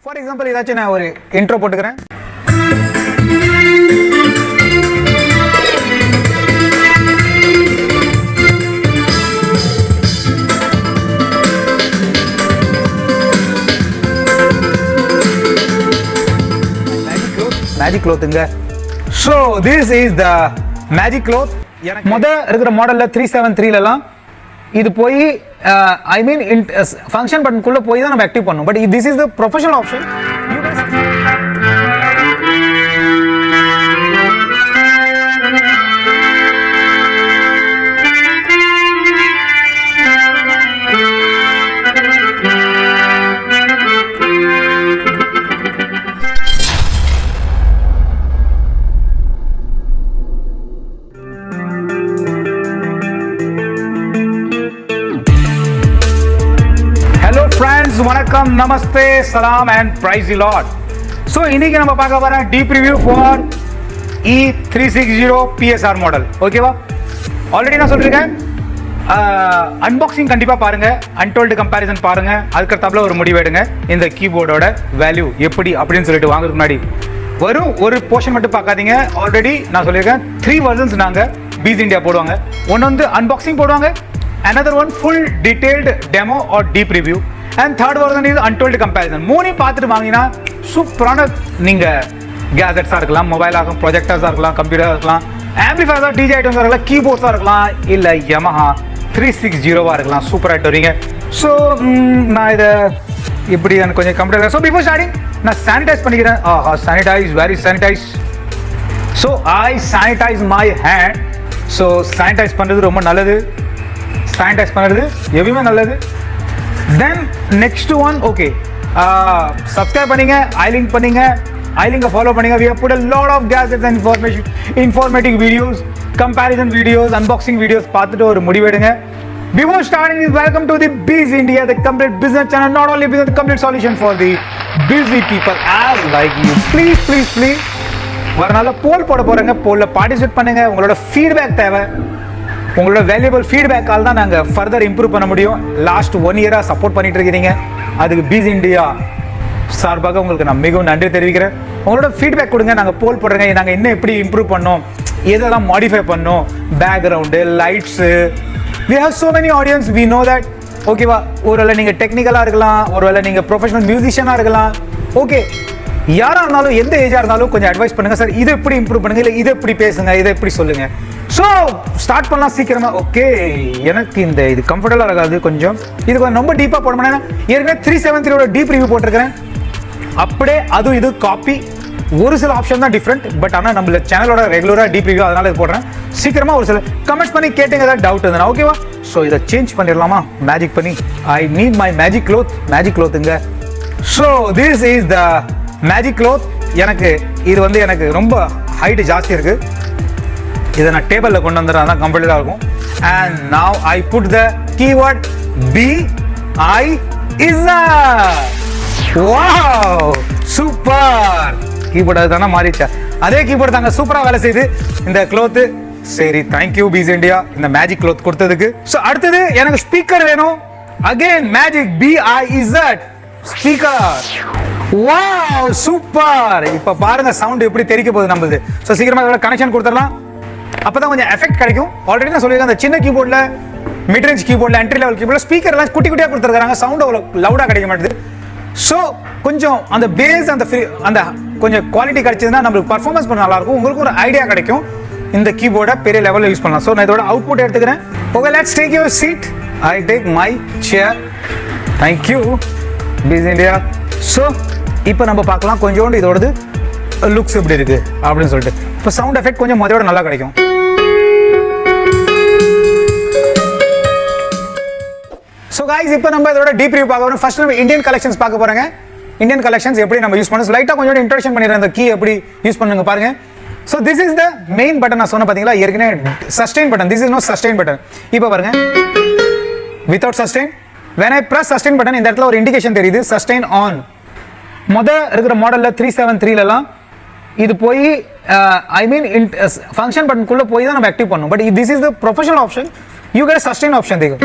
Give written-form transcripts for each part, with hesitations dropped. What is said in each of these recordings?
For example ஏதாச்சும் நான் ஒரு இன்ட்ரோ போட்டுக்கிறேன். மேஜிக் க்ளோத்துங்க. So this is the magic cloth. எனக்கு இருக்கிற மாடலில் 373லலாம் இது போய் ஐ மீன் ஃபங்க்ஷன் பட்டனுக்குள்ளே போய் தான் நம்ம ஆக்டிவ் பண்ணணும். But this is the professional option. வணக்கம், நமஸ்தே, சலாம் and praise the Lord. So இன்னைக்கு நம்ம பார்க்க போற deep review for E360 PSR model. ஓகேவா? ஆல்ரெடி நான் சொல்லியிருக்கேன், அன்பாக்சிங் கண்டிப்பாக பாருங்க, அன்டோல்டு கம்பேரிசன் பாருங்க, அதுக்கடுத்தாப்புல ஒரு முடிவெடுங்க இந்த கீபோர்டோட வேல்யூ எப்படி அப்படின்னு சொல்லிட்டு வாங்குறதுக்கு முன்னாடி வரும் ஒரு போர்ஷன் மட்டும் பார்க்காதீங்க. ஆல்ரெடி நான் சொல்லியிருக்கேன் 3 வெர்ஷன்ஸ் நாங்கள் BIZINDIA போடுவாங்க. ஒன்று வந்து அன்பாக்சிங் போடுவாங்க, another one full detailed demo or deep review, and third version is untold comparison. மூணையும் பார்த்துட்டு வாங்கினா சூப்பரான நீங்கள் கேஜெட்ஸாக இருக்கலாம், மொபைலாக, ப்ரொஜெக்டர்ஸாக இருக்கலாம், கம்ப்யூட்டராக இருக்கலாம், ஆம்பிளிஃபயர்ஸாக, டிஜே ஐட்டம்ஸாக இருக்கலாம், கீபோர்ட்ஸாக இருக்கலாம், இல்லை Yamaha 360 இருக்கலாம், சூப்பராகிட்டு வரீங்க. ஸோ நான் இதை இப்படி எனக்கு கொஞ்சம் கம்ப்யூட்டர். ஸோ பிஃபோர் ஸ்டார்டிங் நான் சானிடைஸ் பண்ணிக்கிறேன். Sanitise, very sanitise. So I sanitise my hand. So sanitise பண்ணுறது ரொம்ப நல்லது, சானிடைஸ் பண்ணுறது எப்பயுமே நல்லது. Then next one, okay, subscribe பண்ணுங்க, iLink பண்ணுங்க, iLink follow பண்ணுங்க. We have put a lot of gadgets and informative videos, comparison videos, unboxing videos பார்த்துட்டு ஒரு முடிவெடுங்க. Before starting is welcome to the BIZINDIA, the complete business channel, not only business, the complete solution for the busy people as like you. Please ஒரு நாள் போல் போட போறேங்க, போல்ல participate பண்ணுங்க. உங்களோட feedback தேவை, உங்களோட வேல்யூபிள் ஃபீட்பேக்கால் தான் நாங்கள் ஃபர்தர் இம்ப்ரூவ் பண்ண முடியும். லாஸ்ட் 1 இயராக சப்போர்ட் பண்ணிட்டு இருக்கிறீங்க, அதுக்கு BIZINDIA சார்பாக உங்களுக்கு நான் மிகவும் நன்றி தெரிவிக்கிறேன். உங்களோட ஃபீட்பேக் கொடுங்க, நாங்கள் போல் போடுறேங்க, நாங்கள் இன்னும் எப்படி இம்ப்ரூவ் பண்ணோம், எதெல்லாம் மாடிஃபை பண்ணோம், background, lights. we have so many audience, we know that. ஓகேவா? ஒருவேளை நீங்கள் டெக்னிக்கலாக இருக்கலாம், ஒருவேளை நீங்கள் ப்ரொஃபஷனல் மியூசிஷியனாக இருக்கலாம். ஓகே, யாராக இருந்தாலும் எந்த ஏஜாக இருந்தாலும் கொஞ்சம் அட்வைஸ் பண்ணுங்கள். சார் இதை எப்படி இம்ப்ரூவ் பண்ணுங்க, இல்லை இதை எப்படி பேசுங்க, இதை எப்படி சொல்லுங்கள். ஸோ ஸ்டார்ட் பண்ணலாம் சீக்கிரமா. ஓகே, எனக்கு இது கம்ஃபர்டபுளாக இருக்காது, கொஞ்சம் இது கொஞ்சம் ரொம்ப டீப்பாக போட முடியாது. ஏற்கனவே 373 டீப் ரிவ்யூ போட்டிருக்கிறேன், அப்படியே அதுவும் இது காப்பி. ஒரு சில ஆப்ஷன் தான் டிஃப்ரெண்ட், பட் ஆனால் நம்மள சேனலோட ரெகுலராக டீப் ரிவ்யூ, அதனால இது போடுறேன். சீக்கிரமாக ஒரு சில கமெண்ட்ஸ் பண்ணி கேட்டுங்க, ஏதாவது டவுட் இருந்தா. ஓகேவா? ஸோ இதை சேஞ்ச் பண்ணிடலாமா மேஜிக் பண்ணி? ஐ நீட் மை மேஜிக் க்ளோத்துங்க. So this is the magic cloth. எனக்கு இது வந்து எனக்கு ரொம்ப ஹைட் ஜாஸ்தி இருக்கு, இதை நான் டேபிளில் கொண்டு வந்துடுறேன், தான் கம்ஃபர்டபுளாக இருக்கும். And now I put the keyword BIZINDIA. Wow, super keyboard. அது தானே மாறிச்சா? அதே கீபோர்டு தாங்க, சூப்பராக வேலை செய்யுது இந்த க்ளோத்து. சரி, தேங்க்யூ BIZINDIA இந்த மேஜிக் க்ளோத் கொடுத்ததுக்கு. ஸோ அடுத்தது எனக்கு ஸ்பீக்கர் வேணும். Again magic BIZ speaker. Wow, super. இப்போ பாருங்க சவுண்ட் எப்படி தெரிக்க போகுது நம்மளுது. ஸோ சீக்கிரமாக கனெக்ஷன் கொடுத்துடலாம், அப்பதான் கொஞ்சம் எஃபெக்ட் கிடைக்கும். ஆல்ரெடி நான் சொல்லியிருக்கேன், அந்த சின்ன கீபோர்டில், மிட் ரேஞ்ச் கீபோர்டில், என்ட்ரி லெவல் கீபோர்டில் ஸ்பீக்கர் எல்லாம் குட்டி குட்டியாக கொடுத்துருக்காங்க, சவுண்ட் அவ்வளோ லவுடாக கிடைக்க மாட்டேது. ஸோ கொஞ்சம் அந்த பேஸ், அந்த கொஞ்சம் குவாலிட்டி கிடைச்சதுன்னா நம்மளுக்கு பர்ஃபார்மன்ஸ் பண்ண நல்லாயிருக்கும், உங்களுக்கு ஒரு ஐடியா கிடைக்கும். இந்த கீபோர்டை பெரிய லெவலில் யூஸ் பண்ணலாம். ஸோ நான் இதோட அவுட்புட் எடுத்துக்கிறேன். Okay, let's take your seat. I take my chair. Thank you BIZINDIA. So இப்போ நம்ம பார்க்கலாம் கொஞ்சோண்டு இதோடது லுக்ஸ் எப்படி இருக்கு அப்படின்னு சொல்லிட்டு. இப்போ சவுண்ட் எஃபெக்ட் கொஞ்சம் முதலோட நல்லா கிடைக்கும். ஸோ கைஸ், இப்போ நம்ம இதோட டீப் ரிவ்யூ பார்க்க போறோம். ஃபர்ஸ்ட் நம்ம இந்தியன் கலெக்ஷன்ஸ் பார்க்க போறோங்க. இந்தியன் கலெக்ஷன்ஸ் எப்படி நம்ம யூஸ் பண்ணணும், லைட்டாக கொஞ்சம் இன்ட்ரோடக்ஷன் பண்ணிடுறேன், அந்த கீ எப்படி யூஸ் பண்ணுங்க பாருங்க. So this is the main button. நான் சொன்ன பார்த்தீங்களா ஏற்கனவே sustain button. This is no sustain button. இப்போ பாருங்க, without sustain. when I press sustain button, இந்த இடத்துல ஒரு இண்டிகேஷன் தெரியுது, சஸ்டெயின் ஆன். இருக்கிற மாடலில் 373லலாம் இது போய் ஐ மீன் ஃபங்க்ஷன் பட்டனுக்குள்ளே போய் தான் நம்ம ஆக்டிவ் பண்ணணும். But this is the professional option, you get sustain option. देखो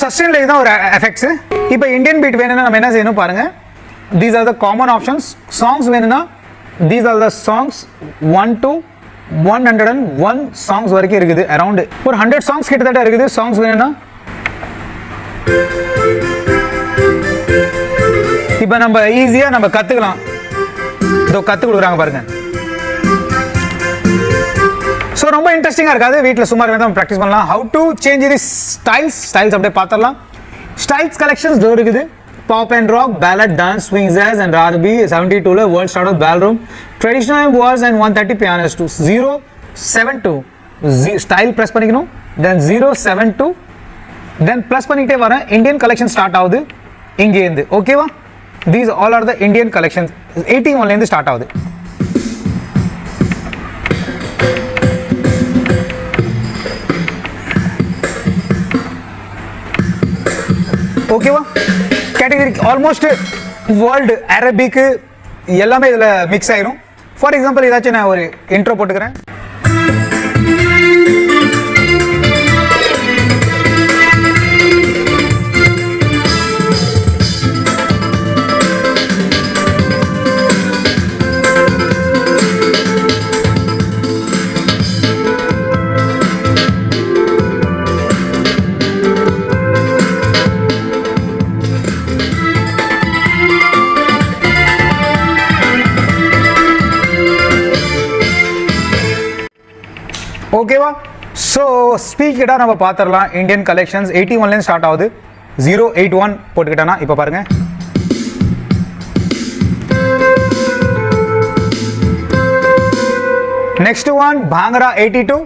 சஸ்டெயின்ல இதுதான் ஒரு எஃபெக்ட்ஸ். இப்போ இந்தியன் பீட் வேணும்னா நம்ம என்ன செய்யணும் பாருங்க. These are the common options. Songs வேணும்னா these are the songs 1 to 101 songs வரைக்கும் இருக்குது. அரௌண்ட் ஒரு 100 songs கிட்டத்தட்ட இருக்குது. songs வேணும்னா இப்போ நம்ம ஈஸியா நம்ம கத்துக்கலாம். இதோ கத்து கொடுக்குறாங்க பாருங்க. ஸோ ரொம்ப இன்ட்ரெஸ்டிங்காக இருக்காது. வீட்டில் சுமார் வேணும் ப்ராக்டிஸ் பண்ணலாம். How to change the styles அப்படியே பார்த்துடலாம். ஸ்டைல்ஸ் கலெக்ஷன்ஸ் இருக்குது. Pop and rock, ballad, dance, swing, jazz and R B. 72ல world start of ballroom, traditional waltz and 130 pianos. 072 style press பண்ணிக்கணும். தென் 072 தென் ப்ளஸ் பண்ணிக்கிட்டே வரேன். இந்தியன் கலெக்ஷன் ஸ்டார்ட் ஆகுது இங்கேருந்து. ஓகேவா? These all are the Indian collections. 81லேருந்து start ஆகுது. ஓகேவா? கேட்டகரி ஆல்மோஸ்ட் வேர்ல்டு அரபிக்கு எல்லாமே இதில் மிக்ஸ் ஆயிரும். ஃபார் எக்ஸாம்பிள் ஏதாச்சும் நான் ஒரு இன்ட்ரோ போட்டுக்கிறேன். ஓகேவா? ஸோ ஸ்பீக்கடாக நம்ம பார்த்துடலாம். இந்தியன் கலெக்ஷன்ஸ் 81லேருந்து ஸ்டார்ட் ஆகுது. 081 போட்டுக்கிட்டேன்னா இப்போ பாருங்க. Next one bhangra 82.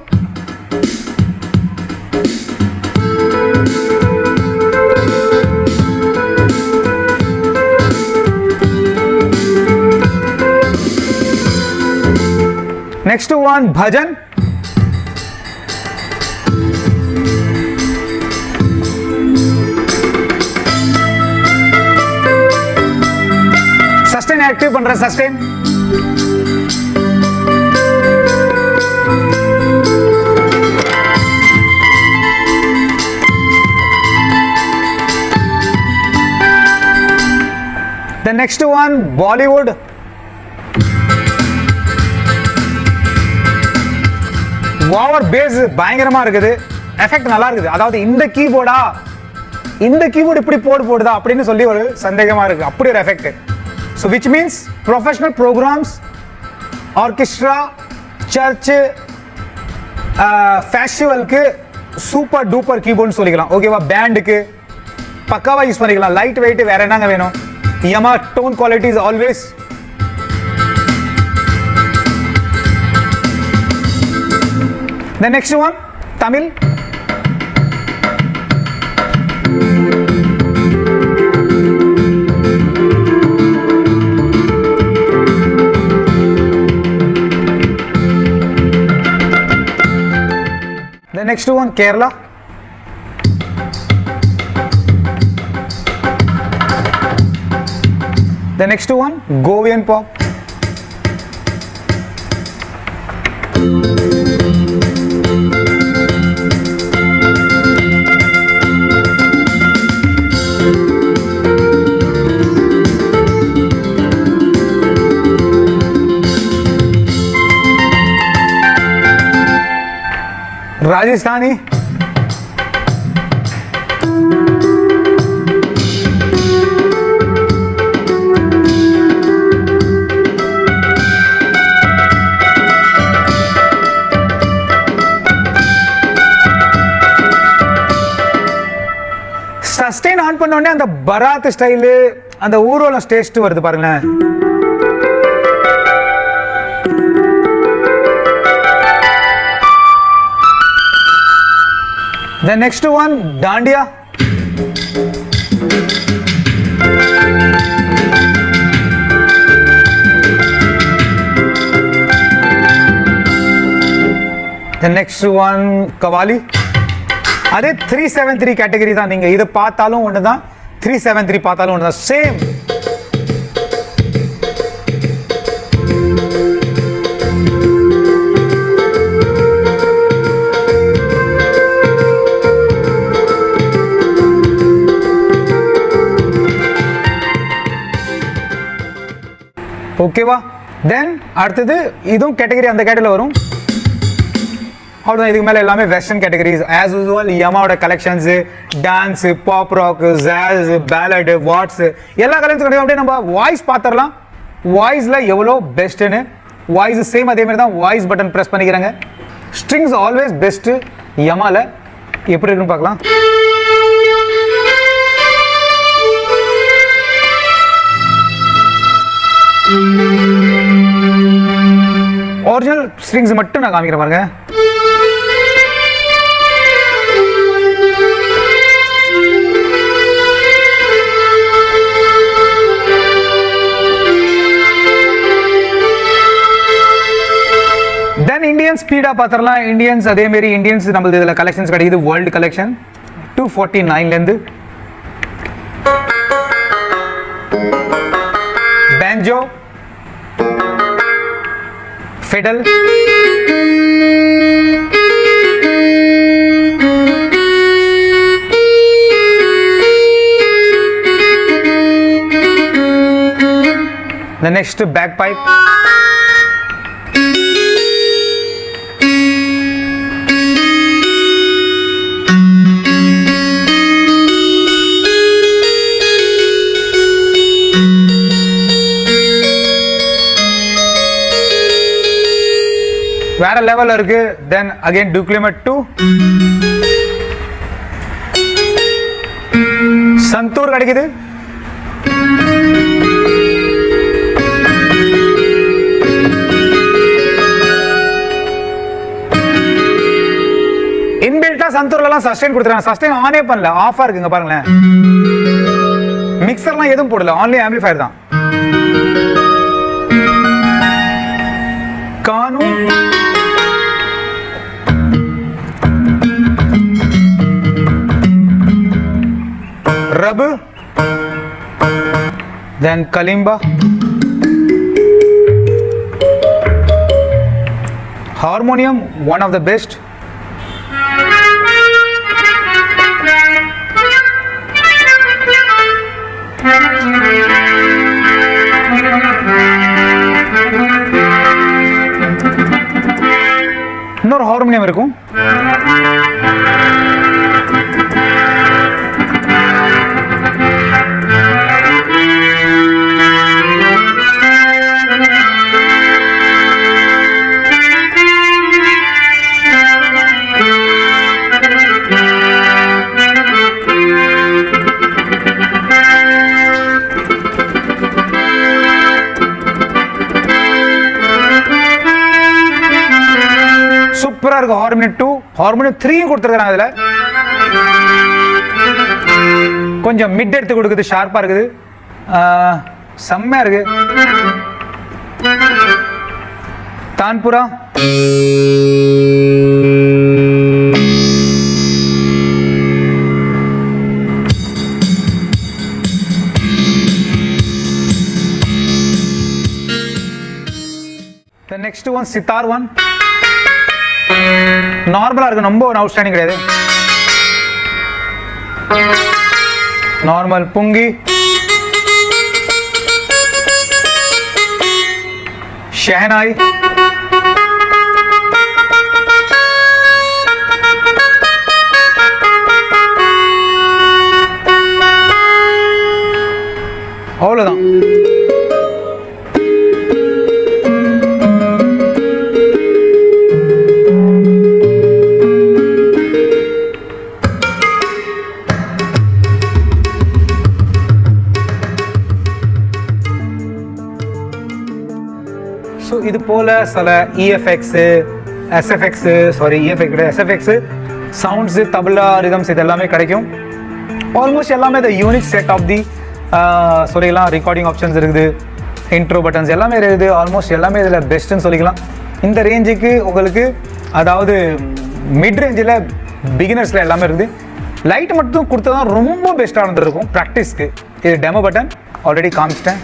Next one bhajan. Sustain active பண்ற sustain. The next one Bollywood. Over bass பயங்கரமா இருக்குது. எஃபெக்ட் நல்லா இருக்குது. அதாவது இந்த கீபோர்டு இப்படி போடுதா அப்படின்னு சொல்லி ஒரு சந்தேகமா இருக்கு. அப்படி ஒரு effect. So which means professional programs, orchestra, church, ஃபெஸ்டிவலுக்கு சூப்பர் டூப்பர் கீபோர்ட்னு சொல்லிக்கலாம். ஓகேவா? பேண்டுக்கு பக்காவா யூஸ் பண்ணிக்கலாம். Light weight. வேற என்னங்க வேணும்? Yamaha tone quality is always. The next one Tamil. The next one Kerala. The next one Govian pop. Rajasthani. Sustain on பண்ண உடனே அந்த பராத் ஸ்டைலு, அந்த ஊர்வலம் டேஸ்ட் வருது பாருங்களேன். The next one Dandiya. The next one Qawwali. அதே 373 category தான். நீங்க இதை பார்த்தாலும் ஒன்று தான், 373 பார்த்தாலும் ஒன்று தான். சேம். ஓகேவா? தென் அடுத்தது இதுவும் கேட்டகரி அந்த கேட்டகரியில் வரும். அவ்வளோதான். இதுக்கு மேலே எல்லாமே வெஸ்டர்ன் கேட்டகரிஸ். ஆஸ் யூஸ்வல் யமாவோட collections, dance, pop rock, jazz, ballad, waltz எல்லா கலெக்ஷன்ஸ் கிடைக்கும். அப்படியே நம்ம வாய்ஸ் பார்த்துடலாம். வாய்ஸில் எவ்வளோ பெஸ்ட்டுன்னு. வாய்ஸ் சேம் அதே மாதிரி தான். வாய்ஸ் பட்டன் ப்ரெஸ் பண்ணிக்கிறாங்க. ஸ்ட்ரிங்ஸ் ஆல்வேஸ் பெஸ்ட்டு யமாவில். எப்படி இருக்குன்னு பார்க்கலாம். ஒரிஜினல் ஸ்ட்ரிங்ஸ் மட்டும் நான் காமிக்கிறேன் பாருங்க. தென் இந்தியன் ஸ்பீடா பார்த்துடலாம். இந்தியன்ஸ் அதே மாதிரி இந்தியன்ஸ் நம்மளுக்கு இதில் கலெக்ஷன்ஸ் கிடைக்குது. வேர்ல்டு கலெக்ஷன் 249லேருந்து banjo, fiddle, the next bagpipe, வேற லெவல்ல இருக்கு. தென் அகைன் டுக்லிமெட் 2, சந்தூர் கிடைக்குது. இன்பில்ட்டா சந்தூர்லாம் சஸ்டெயின் கொடுத்துறாங்க. சஸ்டெயின் ஆனே பண்ணல, ஆஃபா இருக்குங்க பாருங்களேன். மிக்சர்லாம் எதுவும் போடல, ஆன்லி ஆம்பிளிஃபயர் தான். கானு, Rabu, then Kalimba, harmonium, one of the best. இன்னொரு ஹார்மோனியம் இருக்கும். சூப்பரா இருக்கு. ஹார்மோனியம் 2, ஹார்மோனியம் 3 கொடுத்துருக்காங்க. அதுல கொஞ்சம் மிட் எடுத்து கொடுக்குது, ஷார்ப்பா இருக்குது, செம்மையா இருக்கு. Tanpura, the next one sitar 1, நார்மலா இருக்கு, ரொம்ப அவுட்ஸ்டாண்டிங் கிடையாது. நார்மல் புங்கி, ஷெஹனாய், அவ்வளவுதான். ஸோ இது போல் சில இஎஃப்எக்ஸு, எஸ்எஃப்எக்ஸு, சாரி இஎஃப்எக்ஸ் கிடையாது, எஸ்எஃப்எக்ஸு, சவுண்ட்ஸு, தபலா, ரிதம்ஸ் இது எல்லாமே கிடைக்கும். ஆல்மோஸ்ட் எல்லாமே இந்த யூனிக் செட் ஆஃப் தி சொல்லிக்கலாம். ரெக்கார்டிங் ஆப்ஷன்ஸ் இருக்குது, இன்ட்ரோ பட்டன்ஸ் எல்லாமே இருக்குது. ஆல்மோஸ்ட் எல்லாமே இதில் பெஸ்ட்டுன்னு சொல்லிக்கலாம். இந்த ரேஞ்சுக்கு உங்களுக்கு, அதாவது மிட் ரேஞ்சில் பிகினர்ஸில் எல்லாமே இருக்குது. லைட் மட்டும் கொடுத்தா தான் ரொம்ப பெஸ்ட்டாக இருந்துருக்கும் ப்ராக்டிஸ்க்கு. இது டெமோ பட்டன் ஆல்ரெடி காமிச்சிட்டேன்.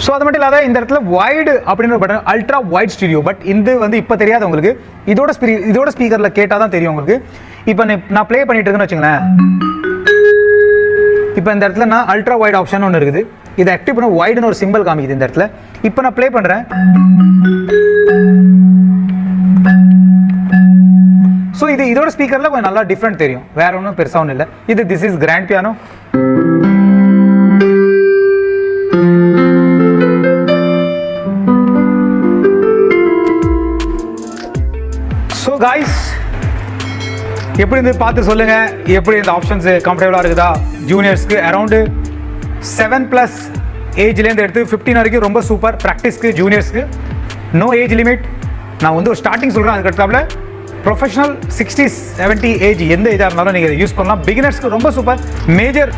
ஸோ அது மட்டும் இல்லாத இந்த இடத்துல வைடு அப்படின்னு ஒரு button, ultra wide stereo. But இது வந்து இப்போ தெரியாது உங்களுக்கு, இதோட ஸ்பீக்கரில் கேட்டால் தான் தெரியும் உங்களுக்கு. இப்போ நான் ப்ளே பண்ணிட்டு இருக்கேன்னு வச்சுங்களேன். இப்போ இந்த இடத்துல நான் அல்ட்ரா வைட் ஆப்ஷன் ஒன்று இருக்குது. இதை ஆக்டிவ் பண்ண வைடுன்னு ஒரு சிம்பிள் காமிக்குது இந்த இடத்துல. இப்போ நான் ப்ளே பண்ணுறேன். ஸோ இதோட ஸ்பீக்கரில் கொஞ்சம் நல்லா டிஃப்ரெண்ட் தெரியும், வேற ஒன்றும் பெருசாக ஒன்றும் இல்லை. This is grand piano. So guys, எப்படி இருந்து பார்த்து சொல்லுங்க, எப்படி இந்த ஆப்ஷன்ஸ் கம்ஃபர்டபுளாக இருக்குதா? ஜூனியர்ஸ்க்கு அரௌண்டு 7+ ஏஜ்லேருந்து எடுத்து 15 வரைக்கும் ரொம்ப சூப்பர். ப்ராக்டிஸ்க்கு ஜூனியர்ஸ்க்கு நோ ஏஜ் லிமிட். நான் ஒரு ஸ்டார்டிங் சொல்கிறேன். அதுக்கடுத்தாப்புல ப்ரொஃபஷனல் 60-70 ஏஜ் எந்த இதாக இருந்தாலும் நீங்கள் யூஸ் பண்ணலாம். பிகினர்ஸ்க்கு ரொம்ப super. Major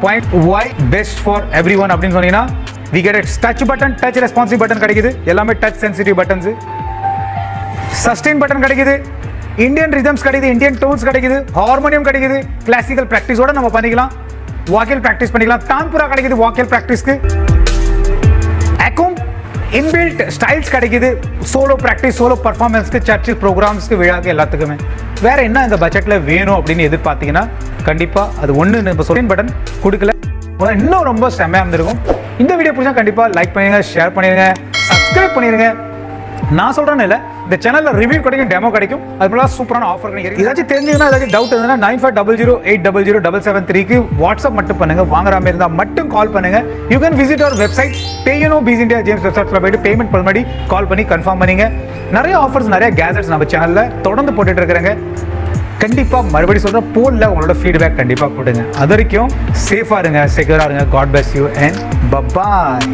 point why best for every one அப்படின்னு சொன்னீங்கன்னா, we get it touch button, touch responsive button கிடைக்குது. எல்லாமே touch sensitive buttons. Sustain button கிடைக்குது. இந்தியன் ரிதம்ஸ் கிடைக்குது, இந்தியன் டோன்ஸ் கிடைக்குது, ஹார்மோனியம் கிடைக்குது. கிளாசிக்கல் ப்ராக்டிஸோட நம்ம பண்ணிக்கலாம். வாக்கல் ப்ராக்டிஸ் பண்ணிக்கலாம். தான்புரா கிடைக்குது வாக்கல் ப்ராக்டிஸ்க்கு. அக்கும் இன்பில்ட் ஸ்டைல்ஸ் கிடைக்குது. சோலோ ப்ராக்டிஸ், சோலோ பர்ஃபார்மன்ஸ்க்கு, சர்ச்சு ப்ரோக்ராம்ஸ்க்கு, விழாக்கு, எல்லாத்துக்குமே. வேற என்ன இந்த பட்ஜெட்டில் வேணும் அப்படின்னு எதிர்பார்த்தீங்கன்னா, கண்டிப்பாக அது ஒன்று நம்ம சஸ்டெயின் பட்டன் கொடுக்கல, இன்னும் ரொம்ப செம்மையாக இருந்திருக்கும். இந்த வீடியோ பிடிச்சா கண்டிப்பாக லைக் பண்ணிடுங்க, ஷேர் பண்ணிடுங்க, சப்ஸ்கிரைப் பண்ணிடுங்க. நான் சொல்கிறேன்னு இல்லை, இந்த சேனலில் ரிவ்யூ கிடைக்கும், டெமோ கிடைக்கும், அது போல சூப்பரான ஆஃபர் கிடைக்கும். ஏதாச்சும் தெரிஞ்சுங்கன்னா, ஏதாச்சும் டவுட் இருந்ததுன்னா 9500800733க்கு வாட்ஸ்அப் மட்டும் பண்ணுங்க. வாங்குற மாதிரி இருந்தால் மட்டும் கால் பண்ணுங்க. You can visit our website piano BIZINDIA James வெப்சைட்ல போயிட்டு பேமெண்ட் பண்ணி கால் பண்ணி கன்ஃபார்ம் பண்ணிங்க. நிறைய ஆஃபர்ஸ், நிறைய கேஜெட்ஸ் நம்ம சேனலில் தொடர்ந்து போட்டுட்டு இருக்கிறேங்க. கண்டிப்பாக மறுபடியும் சொல்கிறேன், போலில் உங்களோட ஃபீட்பேக் கண்டிப்பாக போடுங்க. அது வரைக்கும் சேஃபாக இருங்க, செக்யூராக இருங்க. God bless you and bye bye.